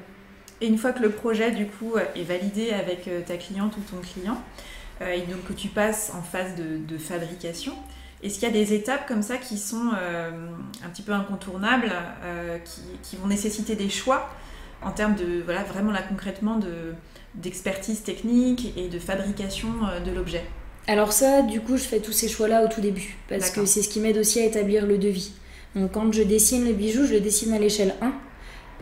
Et une fois que le projet du coup est validé avec ta cliente ou ton client, et donc que tu passes en phase de fabrication, est-ce qu'il y a des étapes comme ça qui sont un petit peu incontournables, qui vont nécessiter des choix en termes de, vraiment là concrètement d'expertise technique et de fabrication de l'objet? Alors ça, du coup, je fais tous ces choix-là au tout début, parce que c'est ce qui m'aide aussi à établir le devis. Donc quand je dessine le bijou, je le dessine à l'échelle 1.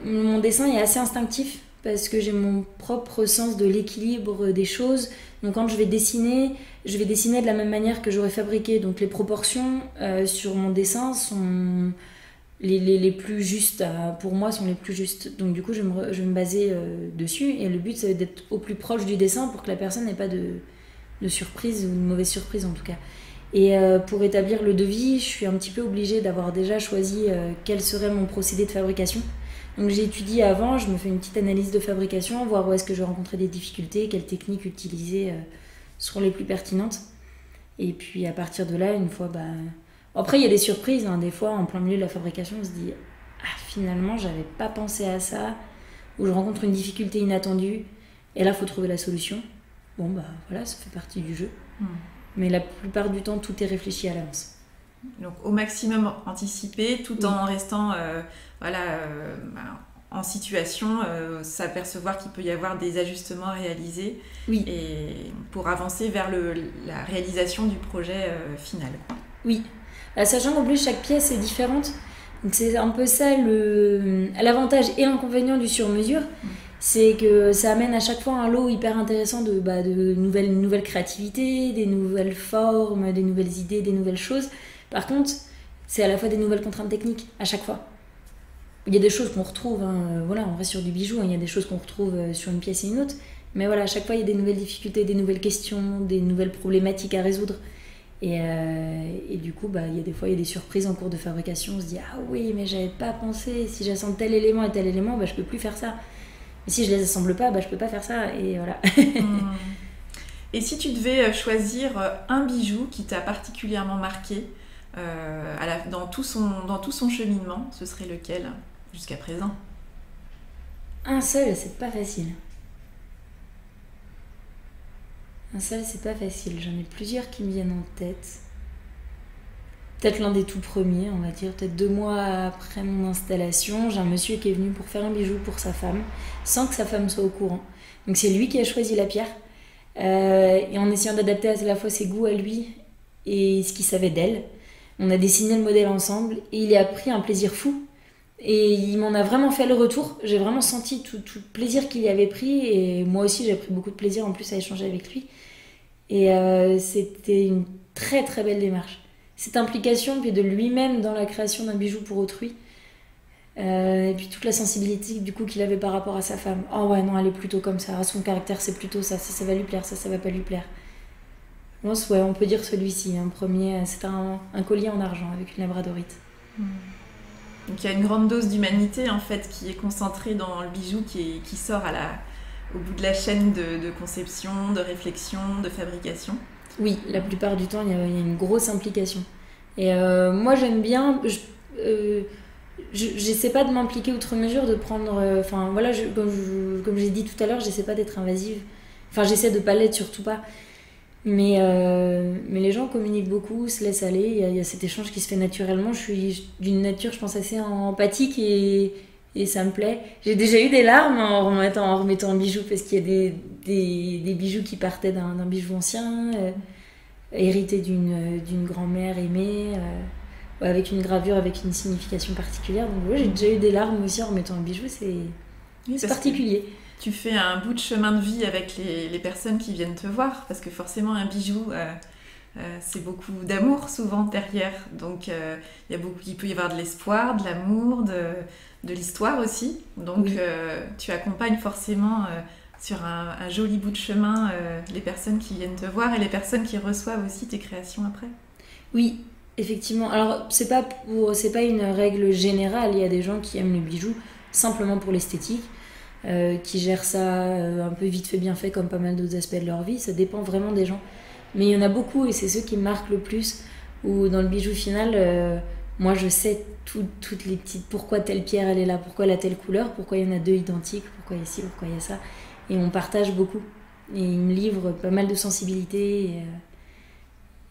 Mon dessin est assez instinctif, parce que j'ai mon propre sens de l'équilibre des choses. Donc quand je vais dessiner de la même manière que j'aurais fabriqué. Donc les proportions sur mon dessin sont les plus justes, pour moi, sont les plus justes. Donc du coup, je vais me baser dessus, et le but, c'est d'être au plus proche du dessin pour que la personne n'ait pas de surprise, ou une mauvaise surprise en tout cas. Et pour établir le devis, je suis un petit peu obligée d'avoir déjà choisi quel serait mon procédé de fabrication. Donc j'ai étudié avant, je me fais une petite analyse de fabrication, voir où est-ce que je rencontrais des difficultés, quelles techniques utiliser seront les plus pertinentes. Et puis à partir de là, une fois... Après, il y a des surprises, des fois, en plein milieu de la fabrication, on se dit « finalement, j'avais pas pensé à ça », ou je rencontre une difficulté inattendue, et là, il faut trouver la solution. Bon, voilà, ça fait partie du jeu. Mais la plupart du temps, tout est réfléchi à l'avance. Donc, au maximum anticipé, tout en restant en situation, s'apercevoir qu'il peut y avoir des ajustements à réaliser et pour avancer vers la réalisation du projet final. Oui, sachant qu'en plus, chaque pièce est différente. Donc, c'est un peu ça l'avantage et l'inconvénient du sur-mesure. c'est que ça amène à chaque fois un lot hyper intéressant de nouvelles créativités, des nouvelles formes, des nouvelles idées, des nouvelles choses. Par contre, c'est à la fois des nouvelles contraintes techniques à chaque fois. Il y a des choses qu'on retrouve, voilà, on reste sur du bijou, il y a des choses qu'on retrouve sur une pièce et une autre, mais voilà, à chaque fois il y a des nouvelles difficultés, des nouvelles questions, des nouvelles problématiques à résoudre. Et du coup, il y a des fois il y a des surprises en cours de fabrication, on se dit ah oui, mais j'avais pas pensé, si j'assemble tel élément et tel élément, je peux plus faire ça. Et si je les assemble pas, je peux pas faire ça, et voilà. Et si tu devais choisir un bijou qui t'a particulièrement marqué dans tout son cheminement, ce serait lequel jusqu'à présent? Un seul, c'est pas facile. Un seul, c'est pas facile. J'en ai plusieurs qui me viennent en tête. Peut-être l'un des tout premiers, on va dire. Peut-être 2 mois après mon installation, j'ai un monsieur qui est venu pour faire un bijou pour sa femme, sans que sa femme soit au courant. Donc c'est lui qui a choisi la pierre. Et en essayant d'adapter à la fois ses goûts à lui et ce qu'il savait d'elle, on a dessiné le modèle ensemble et il a pris un plaisir fou. Et il m'en a vraiment fait le retour. J'ai vraiment senti tout le plaisir qu'il y avait pris. Et moi aussi, j'ai pris beaucoup de plaisir en plus à échanger avec lui. Et c'était une très très belle démarche. Cette implication puis de lui-même dans la création d'un bijou pour autrui. Et puis toute la sensibilité du coup qu'il avait par rapport à sa femme. Oh ouais, non, elle est plutôt comme ça. Son caractère, c'est plutôt ça. Ça va lui plaire, ça va pas lui plaire. Je pense, ouais, on peut dire celui-ci. Un premier, c'est un collier en argent avec une labradorite. Donc il y a une grande dose d'humanité en fait qui est concentrée dans le bijou qui sort au bout de la chaîne de conception, de réflexion, de fabrication. Oui, la plupart du temps il y a une grosse implication. Et moi j'aime bien, j'essaie pas de m'impliquer outre mesure, de prendre, comme j'ai dit tout à l'heure, j'essaie pas d'être invasive. Enfin j'essaie de pas l'être, surtout pas. Mais les gens communiquent beaucoup, se laissent aller, il y a cet échange qui se fait naturellement. Je suis d'une nature, je pense, assez empathique et ça me plaît. J'ai déjà eu des larmes en remettant un bijou parce qu'il y a des bijoux qui partaient d'un bijou ancien, hérité d'une grand-mère aimée, avec une gravure, avec une signification particulière. Donc ouais, j'ai déjà eu des larmes aussi en remettant un bijou, c'est particulier. Tu fais un bout de chemin de vie avec les personnes qui viennent te voir, parce que forcément un bijou, c'est beaucoup d'amour souvent derrière. Donc il peut y avoir de l'espoir, de l'amour, de l'histoire aussi. Donc oui. Tu accompagnes forcément sur un joli bout de chemin les personnes qui viennent te voir et les personnes qui reçoivent aussi tes créations après. Oui, effectivement. Alors c'est pas une règle générale. Il y a des gens qui aiment le bijou simplement pour l'esthétique. Qui gèrent ça un peu vite fait bien fait comme pas mal d'autres aspects de leur vie, ça dépend vraiment des gens, mais il y en a beaucoup et c'est ceux qui me marquent le plus, où dans le bijou final moi je sais toutes les petites, pourquoi telle pierre elle est là, pourquoi elle a telle couleur, pourquoi il y en a 2 identiques, pourquoi il y a ci, pourquoi il y a ça, et on partage beaucoup et il me livre pas mal de sensibilité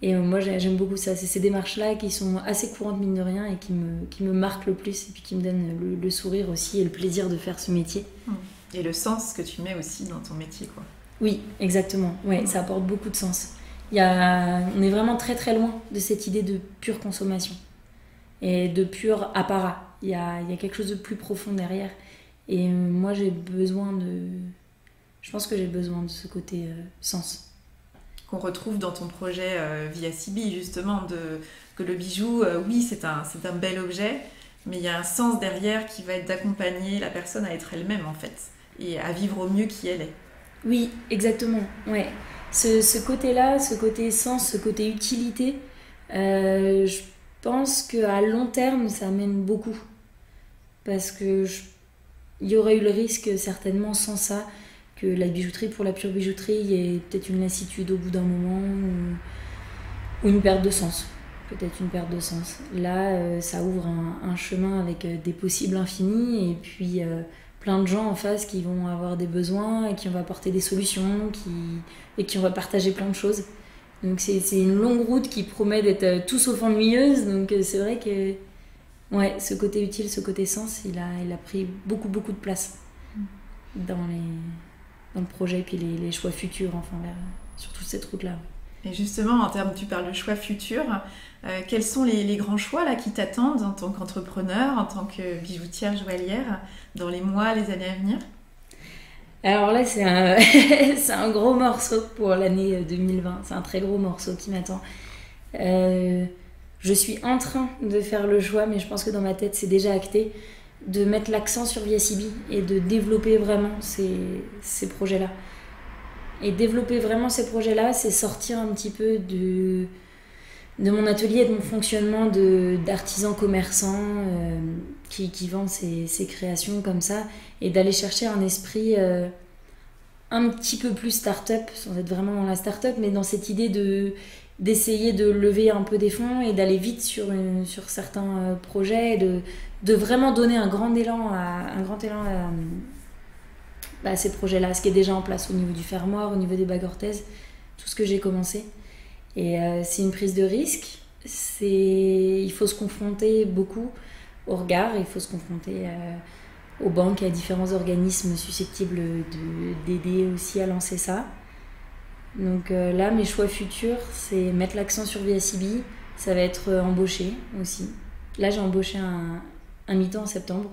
et moi j'aime beaucoup ça, c'est ces démarches là qui sont assez courantes mine de rien et qui me marquent le plus et puis qui me donnent le sourire aussi et le plaisir de faire ce métier. Et le sens que tu mets aussi dans ton métier, quoi. Oui, exactement, ouais, ça apporte beaucoup de sens. On est vraiment très très loin de cette idée de pure consommation et de pur apparat. Il y a quelque chose de plus profond derrière et moi je pense que j'ai besoin de ce côté sens. Qu'on retrouve dans ton projet Via Sibi, justement, que le bijou, oui, c'est un bel objet, mais il y a un sens derrière qui va être d'accompagner la personne à être elle-même, en fait, et à vivre au mieux qui elle est. Oui, exactement, ouais. Ce côté-là, ce côté sens, ce côté utilité, je pense qu'à long terme, ça amène beaucoup. Parce que il y aurait eu le risque, certainement, sans ça, que la bijouterie, pour la pure bijouterie, il y ait peut-être une lassitude au bout d'un moment ou une perte de sens. Peut-être une perte de sens. Là, ça ouvre un chemin avec des possibles infinis et puis plein de gens en face qui vont avoir des besoins et qui vont apporter des solutions et qui vont partager plein de choses. Donc c'est une longue route qui promet d'être tout sauf ennuyeuse. Donc c'est vrai que ouais, ce côté utile, ce côté sens, il a pris beaucoup de place dans le projet et puis les choix futurs enfin sur toute cette route-là. Et justement, en termes, tu parles de choix futurs, quels sont les grands choix là, qui t'attendent en tant qu'entrepreneur, en tant que bijoutière joaillière, dans les mois, les années à venir ? Alors là, c'est un, c'est un gros morceau pour l'année 2020. C'est un très gros morceau qui m'attend. Euh, je suis en train de faire le choix, mais je pense que dans ma tête, c'est déjà acté, de mettre l'accent sur VSIB et de développer vraiment ces projets-là. Et développer vraiment ces projets-là, c'est sortir un petit peu de mon atelier, de mon fonctionnement d'artisan commerçant qui vend ses créations comme ça, et d'aller chercher un esprit un petit peu plus start-up, sans être vraiment dans la start-up, mais dans cette idée d'essayer de lever un peu des fonds et d'aller vite sur certains projets, et de vraiment donner un grand élan à ces projets-là, ce qui est déjà en place au niveau du fermoir, au niveau des bagues orthèses, tout ce que j'ai commencé. Et c'est une prise de risque. Il faut se confronter beaucoup au regard, il faut se confronter aux banques et à différents organismes susceptibles d'aider aussi à lancer ça. Donc là, mes choix futurs, c'est mettre l'accent sur VSIB, ça va être embaucher aussi. Là, j'ai embauché un mi-temps en septembre,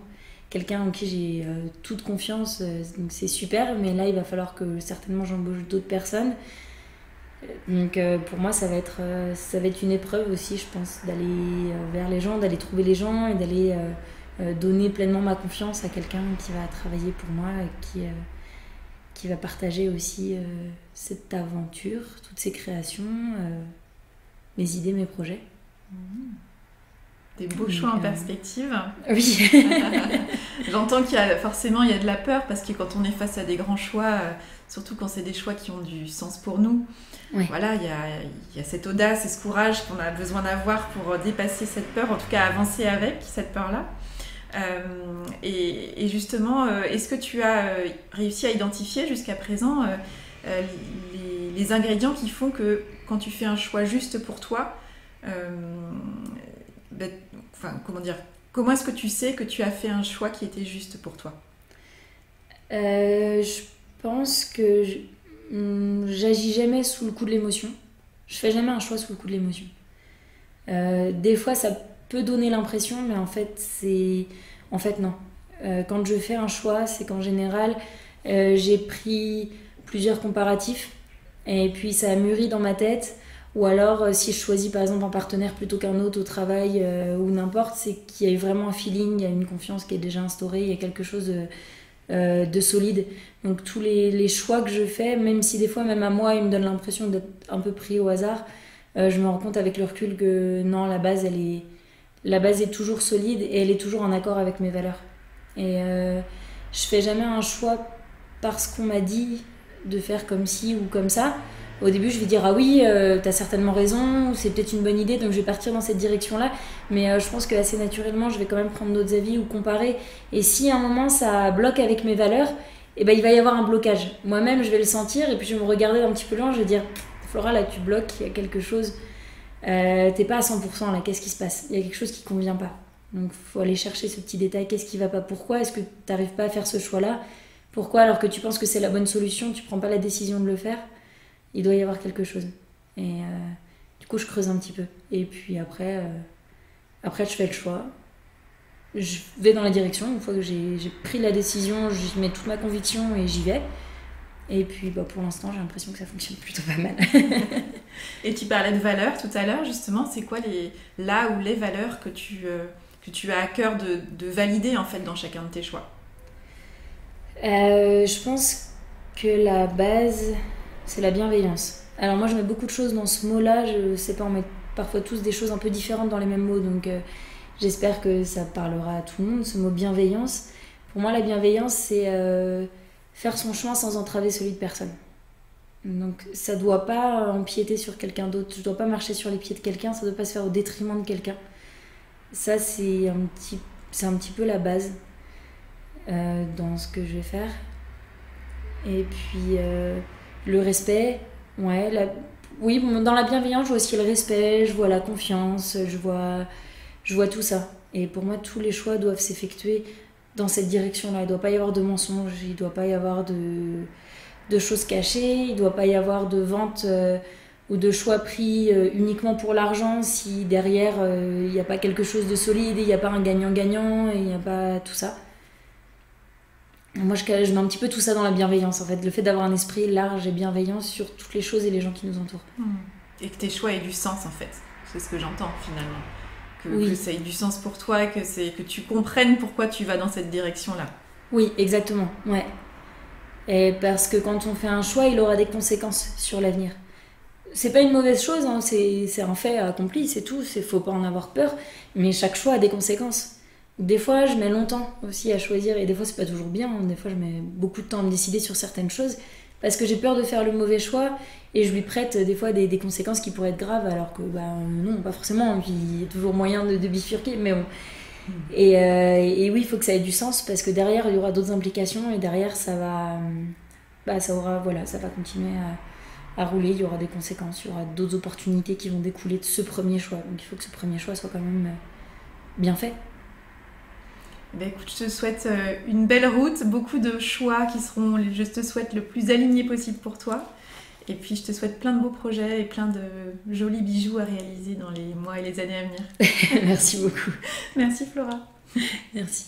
quelqu'un en qui j'ai toute confiance, donc c'est super, mais là, il va falloir que certainement j'embauche d'autres personnes. Donc pour moi, ça va être une épreuve aussi, je pense, d'aller vers les gens, d'aller trouver les gens et d'aller donner pleinement ma confiance à quelqu'un qui va travailler pour moi et qui va partager aussi cette aventure, toutes ces créations, mes idées, mes projets. Des beaux choix en perspective. Oui. J'entends qu'il y a forcément de la peur parce que quand on est face à des grands choix, surtout quand c'est des choix qui ont du sens pour nous, Ouais. voilà, il y a cette audace et ce courage qu'on a besoin d'avoir pour dépasser cette peur, en tout cas avancer avec cette peur-là. Et justement, est-ce que tu as réussi à identifier jusqu'à présent les ingrédients qui font que quand tu fais un choix juste pour toi, comment est-ce que tu sais que tu as fait un choix qui était juste pour toi? Je pense que j'agis jamais sous le coup de l'émotion. Je fais jamais un choix sous le coup de l'émotion. Des fois, ça peut donner l'impression, mais en fait non. Quand je fais un choix, c'est qu'en général, j'ai pris plusieurs comparatifs et puis ça a mûri dans ma tête. Ou alors, si je choisis par exemple un partenaire plutôt qu'un autre au travail ou n'importe, c'est qu'il y a eu vraiment un feeling, il y a une confiance qui est déjà instaurée, il y a quelque chose de solide. Donc tous les choix que je fais, même si des fois, même à moi, ils me donnent l'impression d'être un peu pris au hasard, je me rends compte avec le recul que non, la base est toujours solide et elle est toujours en accord avec mes valeurs. Et je fais jamais un choix parce qu'on m'a dit de faire comme ci ou comme ça. Au début, je vais dire ah oui, t'as certainement raison, c'est peut-être une bonne idée, donc je vais partir dans cette direction-là. Mais je pense que assez naturellement, je vais quand même prendre d'autres avis ou comparer. Et si à un moment ça bloque avec mes valeurs, eh ben, il va y avoir un blocage. Moi-même, je vais le sentir et puis je vais me regarder un petit peu loin, je vais dire Flora, là tu bloques, il y a quelque chose, t'es pas à 100% là, qu'est-ce qui se passe? Il y a quelque chose qui convient pas. Donc il faut aller chercher ce petit détail, qu'est-ce qui va pas? Pourquoi est-ce que t'arrives pas à faire ce choix-là? Pourquoi, alors que tu penses que c'est la bonne solution, tu prends pas la décision de le faire? Il doit y avoir quelque chose. Et du coup, je creuse un petit peu. Et puis après, je fais le choix. Je vais dans la direction. Une fois que j'ai pris la décision, j'y mets toute ma conviction et j'y vais. Et puis pour l'instant, j'ai l'impression que ça fonctionne plutôt pas mal. Et tu parlais de valeurs tout à l'heure, justement. C'est quoi les valeurs que tu as à cœur de valider en fait dans chacun de tes choix? Je pense que la base, c'est la bienveillance. Alors moi, je mets beaucoup de choses dans ce mot-là. Je sais pas, on met parfois tous des choses un peu différentes dans les mêmes mots. Donc j'espère que ça parlera à tout le monde, ce mot bienveillance. Pour moi, la bienveillance, c'est faire son chemin sans entraver celui de personne. Donc ça doit pas empiéter sur quelqu'un d'autre. Je dois pas marcher sur les pieds de quelqu'un. Ça doit pas se faire au détriment de quelqu'un. Ça, c'est un petit peu la base dans ce que je vais faire. Et puis le respect, ouais, oui, dans la bienveillance, je vois aussi le respect, je vois la confiance, je vois tout ça. Et pour moi, tous les choix doivent s'effectuer dans cette direction-là. Il ne doit pas y avoir de mensonges, il ne doit pas y avoir de choses cachées, il ne doit pas y avoir de vente ou de choix pris uniquement pour l'argent si derrière il n'y a pas quelque chose de solide, il n'y a pas un gagnant-gagnant, il n'y a pas tout ça. Moi, je mets un petit peu tout ça dans la bienveillance, en fait. Le fait d'avoir un esprit large et bienveillant sur toutes les choses et les gens qui nous entourent. Et que tes choix aient du sens, en fait. C'est ce que j'entends, finalement. Oui. Que ça ait du sens pour toi, que tu comprennes pourquoi tu vas dans cette direction-là. Oui, exactement, ouais. Et parce que quand on fait un choix, il aura des conséquences sur l'avenir. C'est pas une mauvaise chose, hein, c'est un fait accompli, c'est tout, faut pas en avoir peur, mais chaque choix a des conséquences. Des fois, je mets longtemps aussi à choisir, et des fois, c'est pas toujours bien, hein. Des fois, je mets beaucoup de temps à me décider sur certaines choses, parce que j'ai peur de faire le mauvais choix, et je lui prête des fois des conséquences qui pourraient être graves, alors que non, pas forcément, puis il y a toujours moyen de bifurquer, mais bon. Et oui, il faut que ça ait du sens, parce que derrière, il y aura d'autres implications, et derrière, ça va continuer à rouler, il y aura des conséquences, il y aura d'autres opportunités qui vont découler de ce premier choix. Donc il faut que ce premier choix soit quand même bien fait. Écoute, je te souhaite une belle route, beaucoup de choix qui seront, je te souhaite, le plus aligné possible pour toi. Et puis je te souhaite plein de beaux projets et plein de jolis bijoux à réaliser dans les mois et les années à venir. Merci beaucoup. Merci Flora. Merci.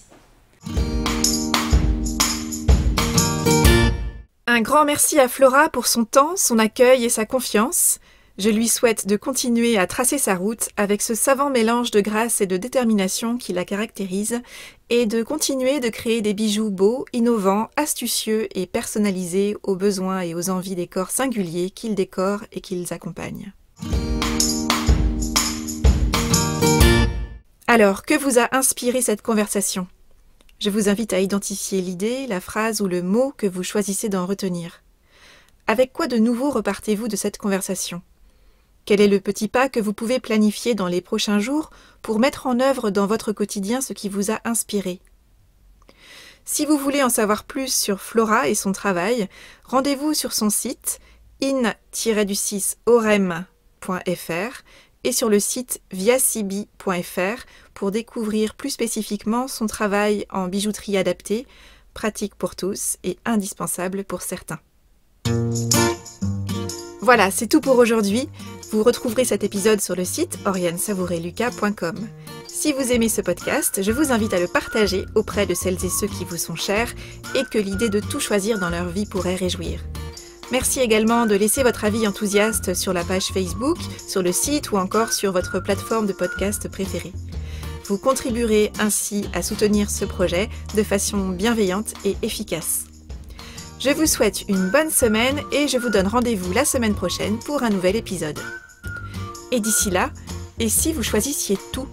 Un grand merci à Flora pour son temps, son accueil et sa confiance. Je lui souhaite de continuer à tracer sa route avec ce savant mélange de grâce et de détermination qui la caractérise et de continuer de créer des bijoux beaux, innovants, astucieux et personnalisés aux besoins et aux envies des corps singuliers qu'ils décorent et qu'ils accompagnent. Alors, que vous a inspiré cette conversation ? Je vous invite à identifier l'idée, la phrase ou le mot que vous choisissez d'en retenir. Avec quoi de nouveau repartez-vous de cette conversation ? Quel est le petit pas que vous pouvez planifier dans les prochains jours pour mettre en œuvre dans votre quotidien ce qui vous a inspiré ? Si vous voulez en savoir plus sur Flora et son travail, rendez-vous sur son site in-orem.fr et sur le site viasibi.fr pour découvrir plus spécifiquement son travail en bijouterie adaptée, pratique pour tous et indispensable pour certains. Voilà, c'est tout pour aujourd'hui. Vous retrouverez cet épisode sur le site oriansavoureluca.com. Si vous aimez ce podcast, je vous invite à le partager auprès de celles et ceux qui vous sont chers et que l'idée de tout choisir dans leur vie pourrait réjouir. Merci également de laisser votre avis enthousiaste sur la page Facebook, sur le site ou encore sur votre plateforme de podcast préférée. Vous contribuerez ainsi à soutenir ce projet de façon bienveillante et efficace. Je vous souhaite une bonne semaine et je vous donne rendez-vous la semaine prochaine pour un nouvel épisode. Et d'ici là, et si vous choisissiez tout ?